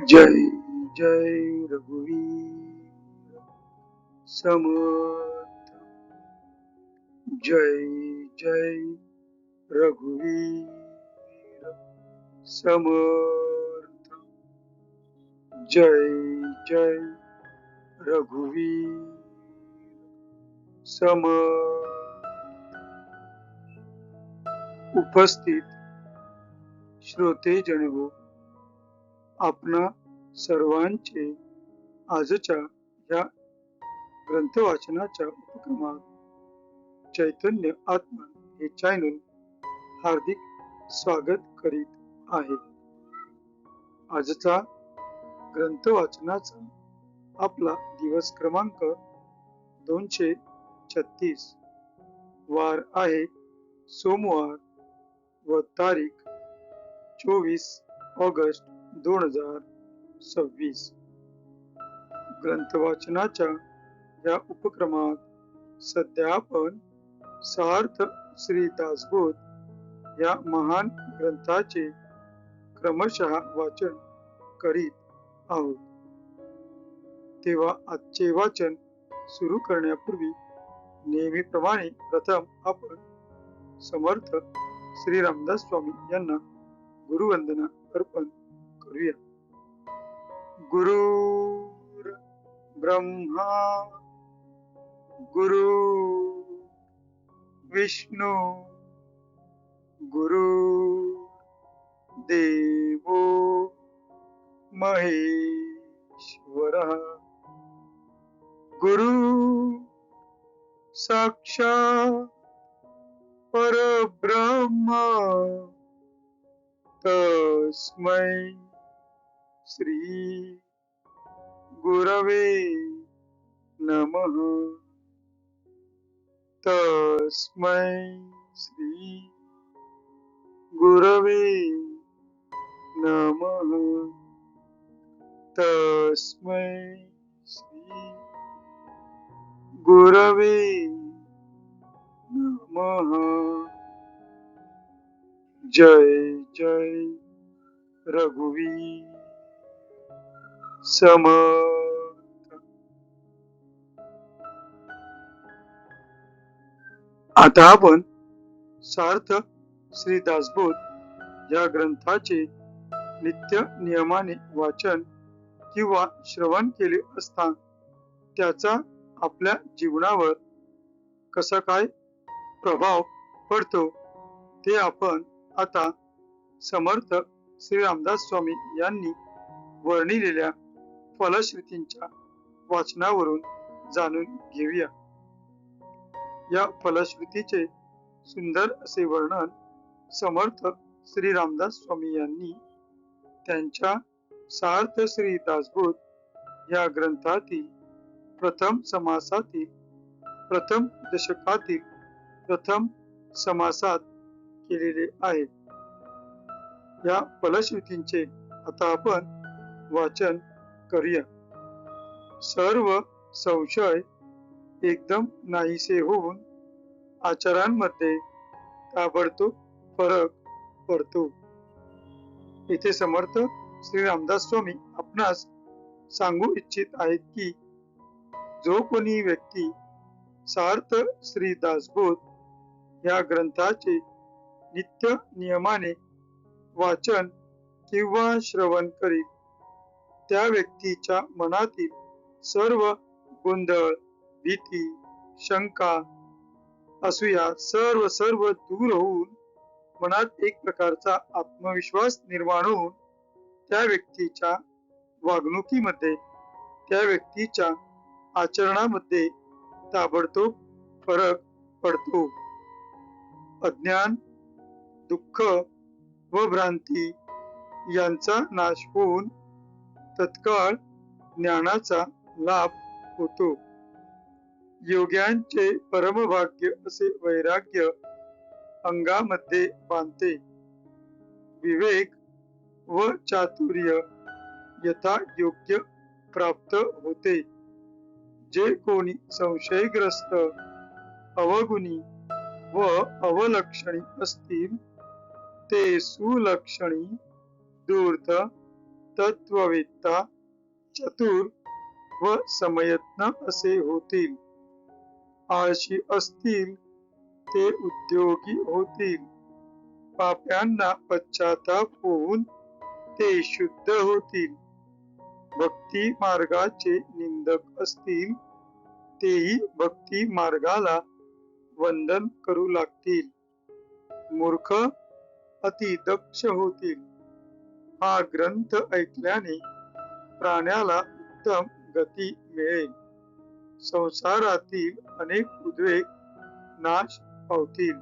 जय जय रघुवीर समर्थ। जय जय रघुवीर समर्थ। जय जय रघुवीर समर्थ। उपस्थित श्रोते जन हो, आपणा सर्वांचे आजच्या या ग्रंथ वाचनाच्या उपक्रमात चैतन्य आत्मा हे चॅनल हार्दिक स्वागत करीत आहे। आजचा ग्रंथ वाचनाचा आपला दिवस क्रमांक 236, वार आहे सोमवार व तारीख 24 ऑगस्ट 2026। ग्रंथ वाचनाच्या या उपक्रमात सध्या आपण सार्थ श्री दासबोध या महान ग्रंथाचे क्रमशः वाचन करीत आहोत। तेव्हा आजचे वाचन सुरू करण्यापूर्वी नेहमीप्रमाणे प्रथम आपण समर्थ श्री रामदास स्वामी यांना गुरुवंदना अर्पण करूया। गुरुर् ब्रह्मा गुरु विष्णु गुरु देवो महेश्वरः। गुरु साक्षात् परब्रह्म तस्मै श्री गुरवे नमः। तस्मै श्री गुरवे नमः। तस्मै श्री गुरवे नमः। जय जय रघुवीर समर्थ। आता आपण सार्थ श्री दासबोध या ग्रंथाचे नित्य नियमाने वाचन किंवा श्रवण केले असता त्याचा आपल्या जीवनावर कसा काय प्रभाव पडतो ते आपण आता समर्थ श्री रामदास स्वामी यांनी वर्णिलेल्या फलश्रुतींच्या वाचनावरून जाणून घेऊया। या फलश्रुतीचे सुंदर असे वर्णन समर्थ श्री रामदास स्वामी यांनी त्यांच्या सार्थ श्री दासबोध या ग्रंथातील प्रथम समासातील प्रथम दशकातील प्रथम समासात केलेले आहे। या फलश्रुतींचे आता आपण वाचन करूया। सर्व संशय एकदम नाहीसे होऊन आचारांमध्ये ताबडतोब फरक पडतो। इथे समर्थ श्री रामदास स्वामी आपणास सांगू इच्छित आहेत की जो कोणी व्यक्ती सार्थ श्री दासबोध या ग्रंथाचे नित्य नियमाने वाचन किंवा श्रवण करीत त्या व्यक्तीच्या मनातील सर्व गोंधळ, भीती, शंका, असूया सर्व दूर होऊन मनात एक प्रकारचा आत्मविश्वास निर्माण होऊन त्या व्यक्तीच्या वागणुकीमध्ये त्या व्यक्तीच्या आचरणामध्ये ताबडतोब फरक पडतो। अज्ञान, दुःख व भ्रांती यांचा नाश होऊन तत्काळ ज्ञानाचा लाभ होतो। योग्यांचे परमभाग्य असे वैराग्य अंगामध्ये बांधते। विवेक व चातुर्य यथा योग्य प्राप्त होते। जे कोणी संशयग्रस्त, अवगुणी व अवलक्षणी असतील ते सुलक्षणी, धूर्त, तत्ववेत्ता, चतुर व समयत्न असे होतील. आळशी असतील ते उद्योगी होतील. पाप्यांना पश्चाताप होऊन ते शुद्ध होतील. भक्ती मार्गाचे निंदक असतील तेही भक्ती मार्गाला वंदन करू लागतील. मूर्ख अति दक्ष होतील. हा ग्रंथ ऐकल्याने प्राण्याला उत्तम गती मिळेल. संसारातील अनेक उद्वेग नाश पावतील.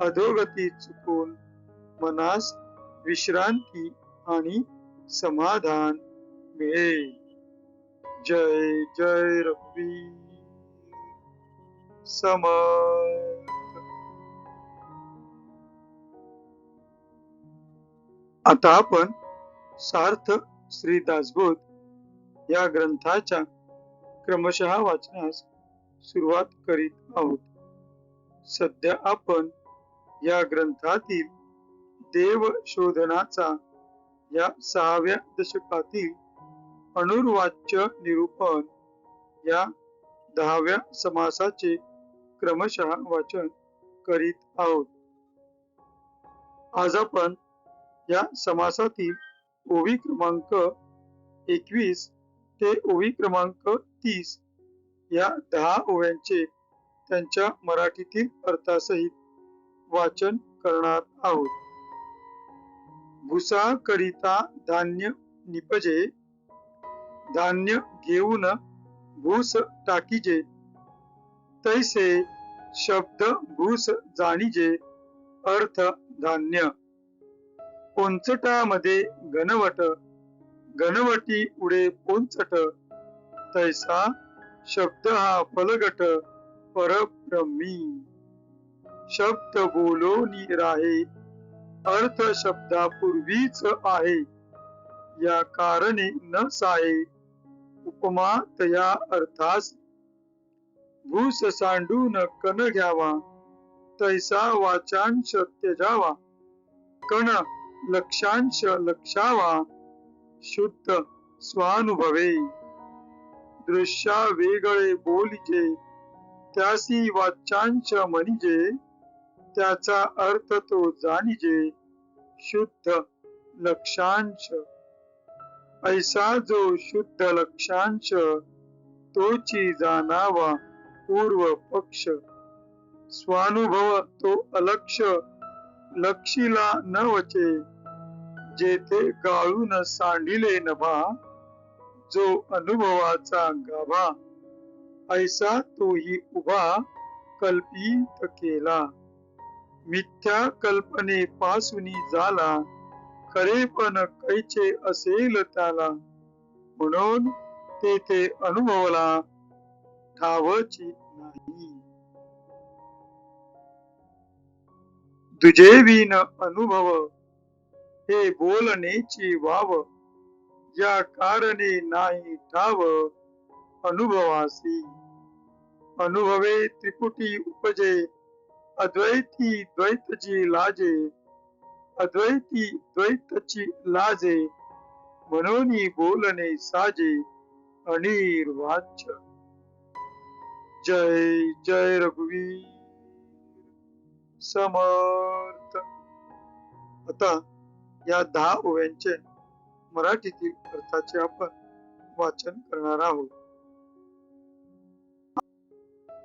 अधोगती चुकून मनास विश्रांती आणि समाधान मिळेल. जय जय रघुवीर समर्थ. आता आपण सार्थ श्री दासबोध या ग्रंथाच्या क्रमशः वाचनास सुरुवात करीत आहोत. सध्या आपण या ग्रंथातील देव शोधनाचा या 6व्या दशकातील अनुर्वाच्य निरूपण या 10व्या समासाचे क्रमशः वाचन करीत आहोत. आज आपण या समासातील ओवी क्रमांक 21 ते ओवी क्रमांक 30 या 10 ओव्यांचे त्यांच्या मराठीतील अर्थासहित वाचन करणार आहोत. भुसा करिता धान्य निपजे, धान्य घेऊन भूस टाकीजे, तैसे शब्द भूस जाणीजे, अर्थ धान्य. पोंचटामध्ये घनवट, घनवटी उडे पोंचट, तैसा शब्द हा फलगट परब्रह्मी. शब्द बोलोनी राहे, अर्थ शब्दापूर्वीच आहे, या कारणे न साये, उपमा तया अर्थास. भूस सांडून कण घ्यावा, तैसा वाचांश त्यजावा, कण लक्षांश लक्षावा, शुद्ध स्वानुभवे. दृश्या वेगळे बोलिजे, त्यासी वाचांश म्हणिजे, त्याचा अर्थ तो जाणिजे, शुद्ध लक्षांश. ऐसा जो शुद्ध लक्षांश, तोची जाणावा पूर्व पक्ष. स्वानुभव तो अलक्ष, लक्षिला न वचे, जेथे गाळून सांडिले नभा, जो अनुभवाचा गाभा. ऐसा तोही उभा कल्पित केला, मिथ्या कल्पनेपासूनी झाला, खरेपण कैचे असेल त्याला, म्हणून तेथे अनुभवला ठावची नाही. तुझे विन अनुभव, हे बोलणेची वाव, या कारणे नाही ठाव अनुभवासी. अनुभवे त्रिपुटी उपजे, अद्वैती द्वैतची लाजे, अद्वैती द्वैतची लाजे, म्हणून बोलणे साजे अनिर्वाच्य. जय जय रघुवीर समर्थ. आता या 10 ओव्यांचे मराठीतील अर्थाचे आपण वाचन करणार आहोत.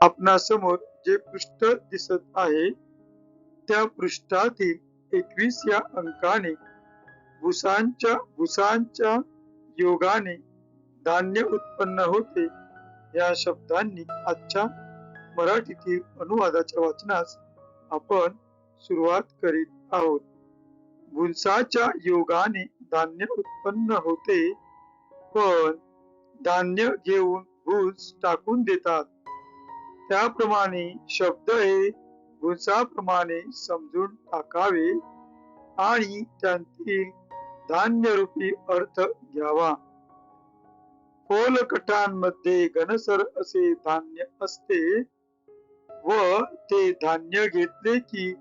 आपणासमोर जे पृष्ठ दिसत आहे त्या पृष्ठातील 21 या अंकाने भुसांच्या योगाने धान्य उत्पन्न होते या शब्दांनी आजच्या मराठीतील अनुवादाच्या वाचनास आपण सुरुवात करीत आहोत. भुसाच्या योगाने धान्य उत्पन्न होते, पण धान्य घेऊन भूस टाकून देतात. त्याप्रमाणे शब्द हे भुसाप्रमाणे समजून टाकावे आणि त्यांतील धान्यरूपी अर्थ घ्यावा. पोलकटांमध्ये घनसर असे धान्य असते व ते धान्य घेतले की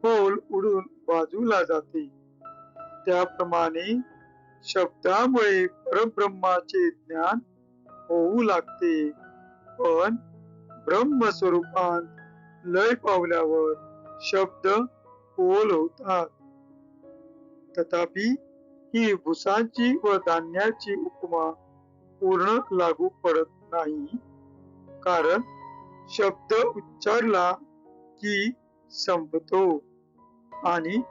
पोल उडून बाजूला जाते. त्याप्रमाणे शब्दामुळे परब्रह्माचे ज्ञान होऊ लागते, पण ब्रह्मस्वरूपात लय पावल्यावर शब्द ओल होतात. तथापि ही भुसाची व धान्याची उपमा पूर्ण लागू पडत नाही, कारण शब्द उच्चारला की संपतो आणि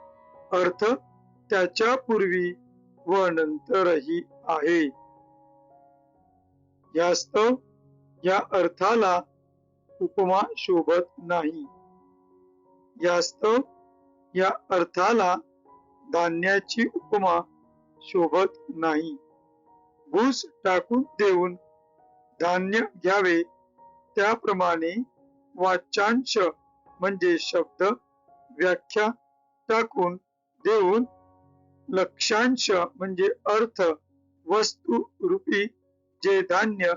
अर्थ त्याच्या पूर्वी व नंतरही आहे. यास्तव या अर्थाला उपमा शोभत नाही. यास्तव या अर्थाला धान्याची उपमा शोभत नाही. भूस टाकून देऊन धान्य घ्यावे, त्याप्रमाणे वाच्यांश म्हणजे शब्द व्याख्या टाकून देऊन लक्ष्यांश म्हणजे अर्थ वस्तू रूपी जे धान्य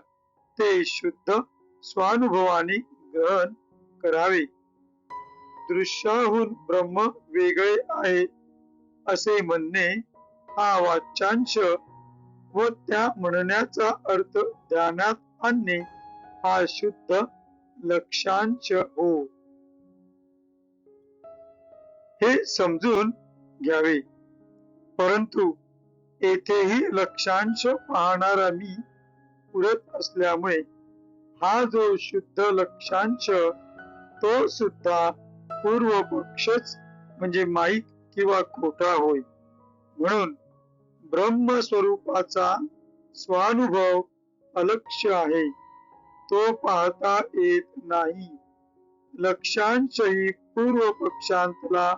ते शुद्ध स्वानुभवाने ग्रहण करावे. दृश्याहून ब्रह्म वेगळे आहे असे म्हणणे हा वाच्यांश व त्या म्हणण्याचा अर्थ ध्यानात आणणे हा शुद्ध लक्ष्यांश हो. हे समजून घ्यावे. परंतु येथेही लक्ष्यांश पाहणारा मी पुरत असल्यामुळे हा जो शुद्ध लक्ष्यांश तो सुद्धा पूर्व पक्षच म्हणजे माईक किंवा खोटा होय. म्हणून ब्रह्मस्वरूपाचा स्वानुभव अलक्ष्य आहे, तो पाहता येत नाही. लक्ष्यांश ही पूर्व पक्षांतला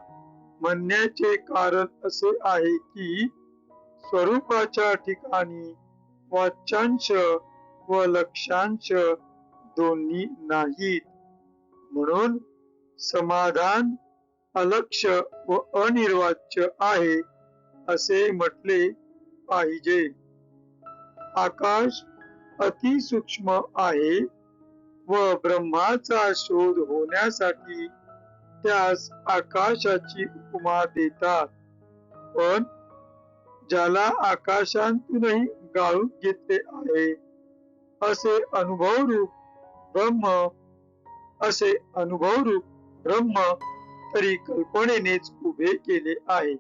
म्हणण्याचे कारण असे आहे की स्वरूपाच्या ठिकाणी वाच्यांश व लक्ष्यांश दोन्ही नाहीत. म्हणून समाधान अलक्ष्य व अनिर्वाच्य आहे असे म्हटले पाहिजे. आकाश अतिसूक्ष्म आहे व ब्रह्माचा शोध होण्यासाठी त्यास आकाशाची उपमा देतात, पण ज्याला आकाशांतूनही गाळून घेतले आहे असे अनुभवरूप ब्रह्म तरी कल्पनेनेच उभे केले आहे.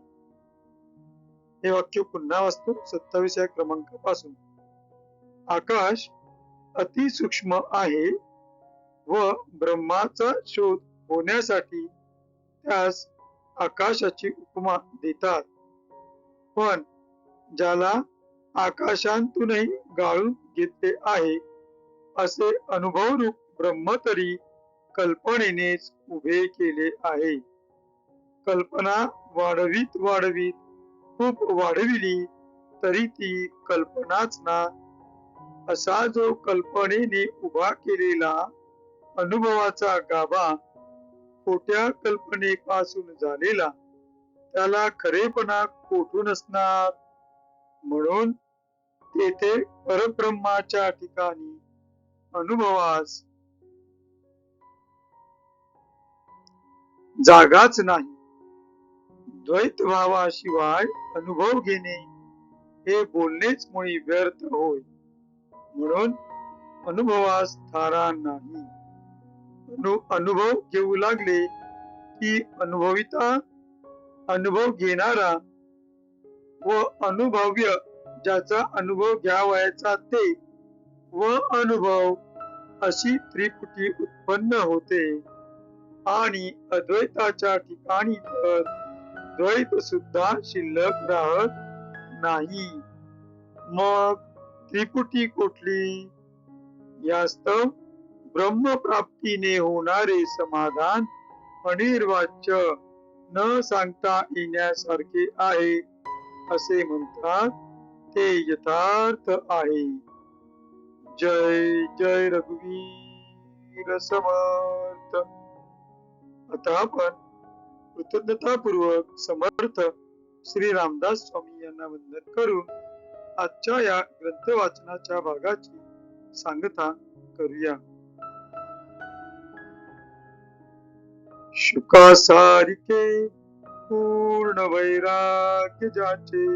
हे वाक्य पुन्हा वाचतो 27व्या क्रमांकापासून. आकाश अतिसूक्ष्म आहे व ब्रह्माचा शोध होण्यासाठी त्यास आकाशाची उपमा देतात, पण ज्याला आकाशांतूनही गाळून घेतले आहे असे अनुभवरूप ब्रह्म तरी कल्पनेनेच उभे केले आहे. कल्पना वाढवीत खूप वाढविली तरी ती कल्पनाच ना. असा जो कल्पनेने उभा केलेला अनुभवाचा गाभा खोट्या कल्पनेपासून झालेला त्याला खरेपणा कोठून असणार. म्हणून तेथे परब्रह्माच्या ठिकाणी अनुभवास जागाच नाही. द्वैत भावाशिवाय अनुभव घेणे हे बोलणेच मुळी व्यर्थ होय. म्हणून अनुभवास थारा नाही. अनुभव घेऊ लागले की अनुभव घेणारा व अनुभव्य ज्याचा अनुभव घ्यावयाचा ते व अनुभव अशी त्रिपुटी उत्पन्न होते आणि अद्वैताच्या ठिकाणी तर द्वैत सुद्धा शिल्लक राहत नाही. मग त्रिपुटी कुठली? यास्तव ब्रह्मप्राप्तीने होणारे समाधान अनिर्वाच्य न सांगता येण्यासारखे आहे असे म्हणतात, ते यथार्थ आहे. जय जय रघुवीर समर्थ. आता आपण कृतज्ञतापूर्वक समर्थ श्री रामदास स्वामी यांना वंदन करून आजच्या या ग्रंथ वाचनाच्या भागाची सांगता करूया. शुकासारिके पूर्ण वैराग्य ज्याचे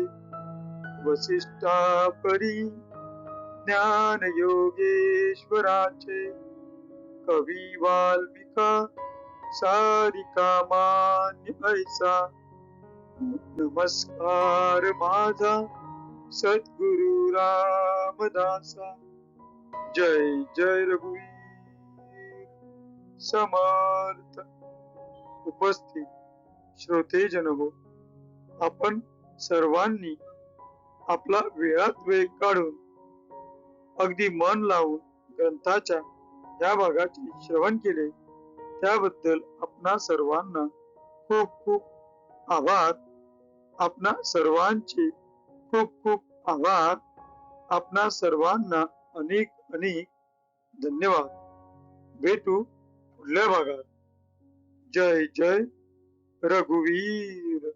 वसिष्ठापरी ज्ञान योगेश्वराचे कवी वाल्मिका सारिका मान्य ऐसा नमस्कार माझा सद्गुरु रामदासा. जय जय रघुवीर समर्थ. उपस्थित श्रोतेजन हो, आपण सर्वांनी आपला वेळात वेळ काढून अगदी मन लावून ग्रंथाच्या या भागाचे श्रवण केले त्याबद्दल आपणा सर्वांना खूप खूप आभार. आपणा सर्वांचे खूप खूप आभार. आपणा सर्वांना अनेक अनेक धन्यवाद. भेटू पुढल्या भागात. जय जय रघुवीर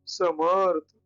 समर्थ.